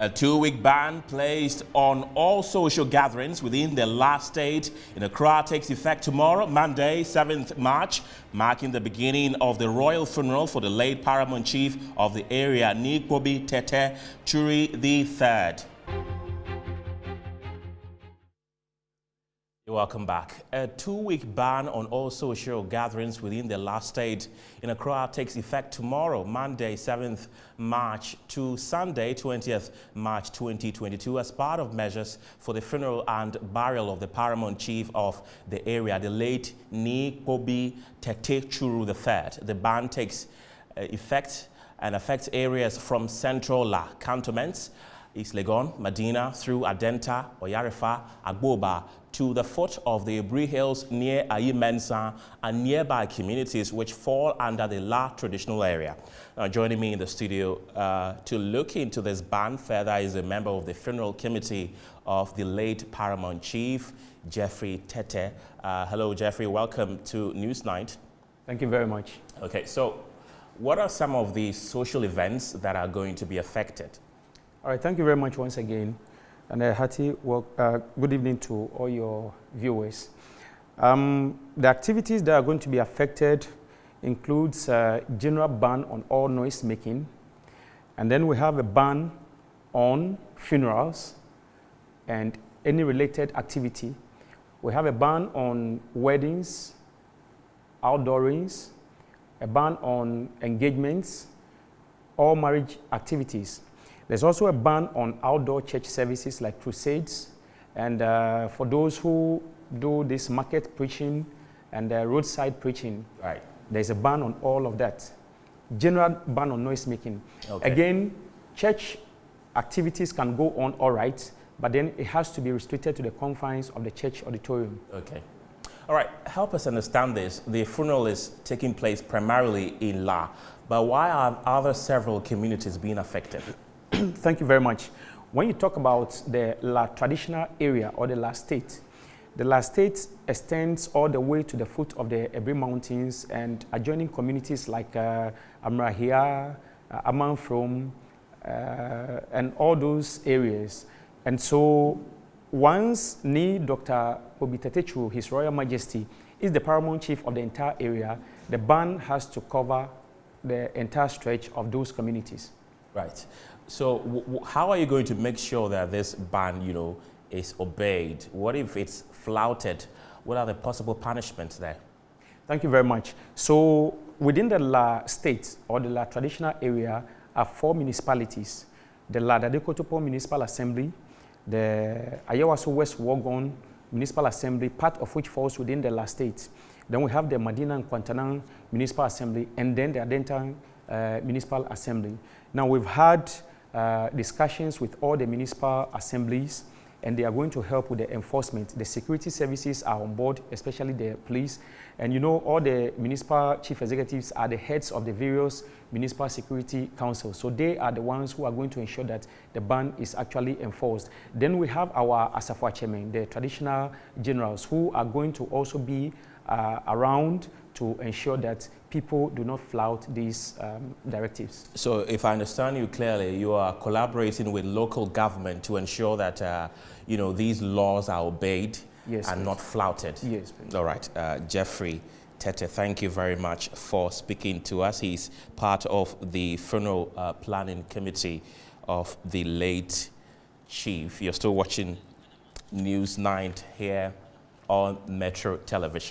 A 2-week ban placed on all social gatherings within the last state in Accra takes effect tomorrow, Monday, 7th March, marking the beginning of the royal funeral for the late paramount chief of the area, Nikwobi Tete Churi III. Welcome back. A 2-week ban on all social gatherings within the last state in Accra takes effect tomorrow, Monday, 7th March to Sunday, 20th March 2022, as part of measures for the funeral and burial of the paramount chief of the area, the late Nikwobi Tete Churi III. The ban takes effect and affects areas from central La cantonments, East Legon, Medina, through Adenta, Oyarefa, Agboba, to the foot of the Ebri Hills near Ayi-Mensah and nearby communities which fall under the La traditional area. Joining me in the studio to look into this ban further is a member of the funeral committee of the late paramount chief, Jeffrey Tete. Hello, Jeffrey. Welcome to Newsnight. Thank you very much. Okay, so what are some of the social events that are going to be affected? All right, thank you very much once again. And a hearty good evening to all your viewers. The activities that are going to be affected includes general ban on all noise making. And then we have a ban on funerals and any related activity. We have a ban on weddings, outdoorings, a ban on engagements, all marriage activities. There's also a ban on outdoor church services like crusades, and for those who do this market preaching and roadside preaching, right, there's a ban on all of that. General ban on noise making. Okay. Again, church activities can go on all right, but then it has to be restricted to the confines of the church auditorium. Okay. All right, help us understand this. The funeral is taking place primarily in La, but why are several communities being affected? Thank you very much. When you talk about the La traditional area or the La state extends all the way to the foot of the Ebri Mountains and adjoining communities like Amrahia, Amanfrom, and all those areas. And so once Dr. Nikwobi Tete Churi, His Royal Majesty, is the paramount chief of the entire area, the ban has to cover the entire stretch of those communities. Right. So how are you going to make sure that this ban, is obeyed? What if it's flouted? What are the possible punishments there? Thank you very much. So within the La state or the La traditional area are 4 municipalities. The La Dadekotopo Municipal Assembly, the Ayawaso West Wuogon Municipal Assembly, part of which falls within the La state. Then we have the Medina and Kwantanang Municipal Assembly, and then the Adenta Municipal Assembly. Now we've had discussions with all the municipal assemblies, and they are going to help with the enforcement. The security services are on board, especially the police. And all the municipal chief executives are the heads of the various municipal security councils. So they are the ones who are going to ensure that the ban is actually enforced. Then we have our Asafo chairmen, the traditional generals, who are going to also be around to ensure that people do not flout these directives. So if I understand you clearly, you are collaborating with local government to ensure that these laws are obeyed, yes, and please, not flouted. Yes, please. All right. Jeffrey Tete, thank you very much for speaking to us. He's part of the funeral planning committee of the late chief. You're still watching Newsnight here on Metro Television.